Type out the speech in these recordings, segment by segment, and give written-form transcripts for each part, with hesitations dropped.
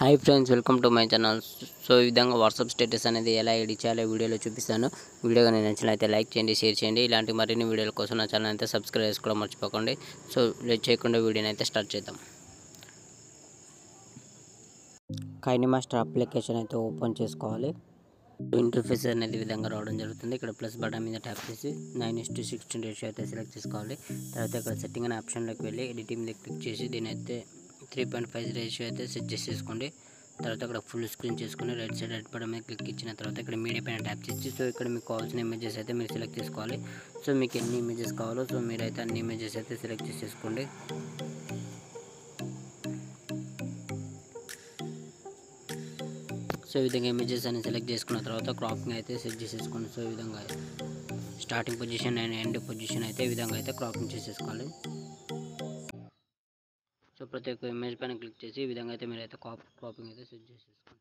Hi friends, welcome to my channel. So ఈ విధంగా WhatsApp status అనేది ఎలా ఎడిట్ చేయాలో వీడియోలో చూపిస్తాను. వీడియో కానీ నచ్చినట్లయితే లైక్ చేయండి, షేర్ చేయండి. ఇలాంటి మరిన్ని వీడియోల కోసం నా ఛానల్ అయితే సబ్స్క్రైబ్ చేసుకోవడం మర్చిపోకండి. సో లేట్ చేయకుండా వీడియోని అయితే స్టార్ట్ చేద్దాం. కైనమాస్టర్ అప్లికేషన్ అయితే ఓపెన్ చేసుకోవాలి. ఇంటర్ఫేస్ అనేది ఈ విధంగా రావడం జరుగుతుంది. ఇక్కడ ప్లస్ బటన్ మీద ట్యాప్ చేసి 9:16 రేషియో అయితే సెలెక్ట్ చేసుకోవాలి. తర్వాత ఇక్కడ సెట్టింగ్ అనే ఆప్షన్లోకి వెళ్ళి ఎడిటింగ్ మీద క్లిక్ చేసి దీని అయితే 3.5 రేషియో అయితే సెట్ చేసేసుకోండి. తర్వాత ఇక్కడ ఫుల్ స్క్రీన్ చేసుకుని రైట్ సైడ్ రెడ్ బటన్ మీద క్లిక్ ఇచ్చిన తర్వాత ఇక్కడ మీడియా పైన ట్యాప్ చేసి సో ఇక్కడ మీకు కావాల్సిన ఇమేజెస్ అయితే మీరు సెలెక్ట్ చేసుకోవాలి. సో మీకు ఎన్ని ఇమేజెస్ కావాలో సో మీరైతే అన్ని ఇమేజెస్ అయితే సెలెక్ట్ చేసేసుకోండి. సో ఈ విధంగా ఇమేజెస్ అని సెలెక్ట్ చేసుకున్న తర్వాత క్రాపింగ్ అయితే సెట్ చేసేసుకోండి. సో ఈ విధంగా starting position and end position అయితే ఈ విధంగా అయితే క్రాపింగ్ చేసేసుకోవాలి. సో ప్రతి ఒక్క ఇమేజ్ పైన క్లిక్ చేసి ఈ విధంగా అయితే మీరైతే క్రాపింగ్ అయితే సెట్ చేసేసుకోండి.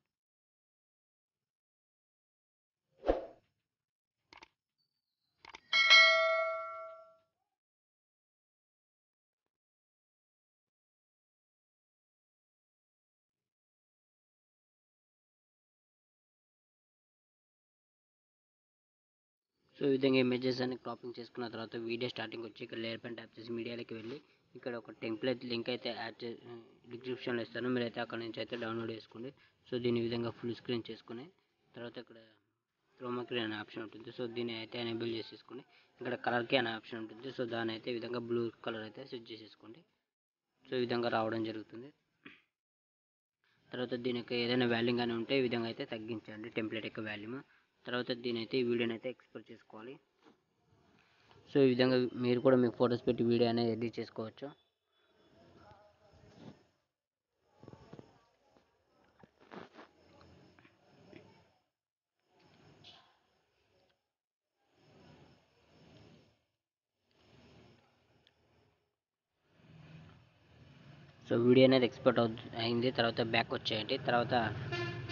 సో ఈ విధంగా ఇమేజెస్ అన్ని క్రాపింగ్ చేసుకున్న తర్వాత వీడియో స్టార్టింగ్ వచ్చి ఇక్కడ లేయర్ పైన ట్యాప్ చేసి మీడియాలోకి వెళ్ళి ఇక్కడ ఒక టెంప్లెట్ లింక్ అయితే యాడ్ డిస్క్రిప్షన్లో ఇస్తాను, మీరైతే అక్కడ నుంచి అయితే డౌన్లోడ్ చేసుకోండి. సో దీని విధంగా ఫుల్ స్క్రీన్ చేసుకుని తర్వాత ఇక్కడ క్రోమాకీ అనే ఆప్షన్ ఉంటుంది. సో దీన్ని అయితే ఎనేబుల్ చేసేసుకోండి. ఇక్కడ కలర్కి అనే ఆప్షన్ ఉంటుంది. సో దాని అయితే ఈ విధంగా బ్లూ కలర్ అయితే సెట్ చేసేసుకోండి. సో ఈ విధంగా రావడం జరుగుతుంది. తర్వాత దీనికి ఏదైనా వాల్యూ కానీ ఉంటే ఈ విధంగా అయితే తగ్గించండి టెంప్లెట్ యొక్క వాల్యూమ్. తర్వాత దీని అయితే ఈ వీడియోని అయితే ఎక్స్పోర్ట్ చేసుకోవాలి. సో ఈ విధంగా మీరు కూడా మీకు ఫొటోస్ పెట్టి వీడియో అనేది ఎడిట్ చేసుకోవచ్చు. సో వీడియో అనేది ఎక్స్పోర్ట్ అయింది. తర్వాత బ్యాక్ వచ్చేయండి. తర్వాత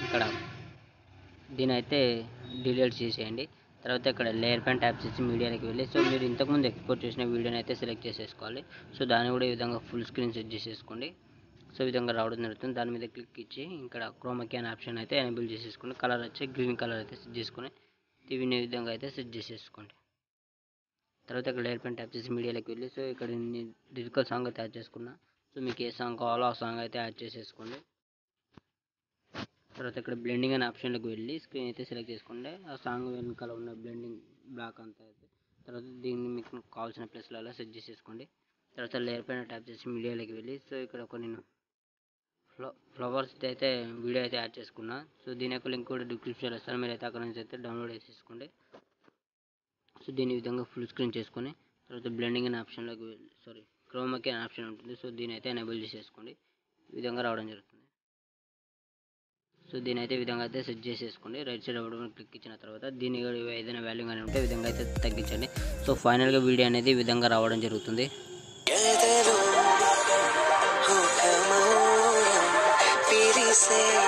ఇక్కడ దీని అయితే డిలీట్ చేసేయండి. తర్వాత ఇక్కడ లేయర్ పైన ట్యాప్ చేసి మీడియాలోకి వెళ్ళి సో మీరు ఇంతకుముందు ఎక్స్పోర్ట్ చేసిన వీడియోని అయితే సెలెక్ట్ చేసేసుకోవాలి. సో దాన్ని కూడా ఈ విధంగా ఫుల్ స్క్రీన్ సెట్ చేసేసుకోండి. సో ఈ విధంగా రావడం జరుగుతుంది. దాని మీద క్లిక్ ఇచ్చి ఇక్కడ క్రోమాకీ అనే ఆప్షన్ అయితే ఎనేబుల్ చేసేసుకోండి. కలర్ వచ్చి గ్రీన్ కలర్ అయితే సెట్ చేసుకొని ఈ విధంగా అయితే సెట్ చేసేసుకోండి. తర్వాత ఇక్కడ లేయర్ పైన ట్యాప్ చేసి మీడియాలోకి వెళ్ళి సో ఇక్కడ డిజిటల్ సాంగ్ అయితే యాడ్ చేసుకున్నా. సో మీకు ఏ సాంగ్ కావాలో ఆ సాంగ్ అయితే యాడ్ చేసేసుకోండి. తర్వాత ఇక్కడ బ్లెండింగ్ అనే ఆప్షన్లోకి వెళ్ళి స్క్రీన్ అయితే సెలెక్ట్ చేసుకోండి. ఆ సాంగ్ వెనకాల ఉన్న బ్లెండింగ్ బ్లాక్ అంతా అయితే తర్వాత దీన్ని మీకు కావాల్సిన ప్లేస్లలో సెట్ చేసేసుకోండి. తర్వాత లేయర్ పైన ట్యాప్ చేసి మీడియాలోకి వెళ్ళి సో ఇక్కడ ఒక నేను ఫ్లవర్స్ అయితే వీడియో అయితే యాడ్ చేసుకున్నా. సో దీని యొక్క లింక్ కూడా డిస్క్రిప్షన్లో ఇస్తాను, మీరు అయితే అక్కడ నుంచి అయితే డౌన్లోడ్ చేసేసుకోండి. సో దీని విధంగా ఫుల్ స్క్రీన్ చేసుకొని తర్వాత బ్లెండింగ్ అనే ఆప్షన్లోకి వెళ్ళి క్రోమాకీ అనే ఆప్షన్ ఉంటుంది. సో దీని అయితే ఎనేబుల్ చేసేసుకోండి. ఈ విధంగా రావడం జరుగుతుంది. సో దీని అయితే ఈ విధంగా అయితే సెట్ చేసేసుకోండి. రైట్ సైడ్ అవ్వడం క్లిక్ ఇచ్చిన తర్వాత దీని ఏదైనా వాల్యూ కానీ ఉంటే ఈ విధంగా అయితే తగ్గించండి. సో ఫైనల్గా వీడియో అనేది ఈ విధంగా రావడం జరుగుతుంది. say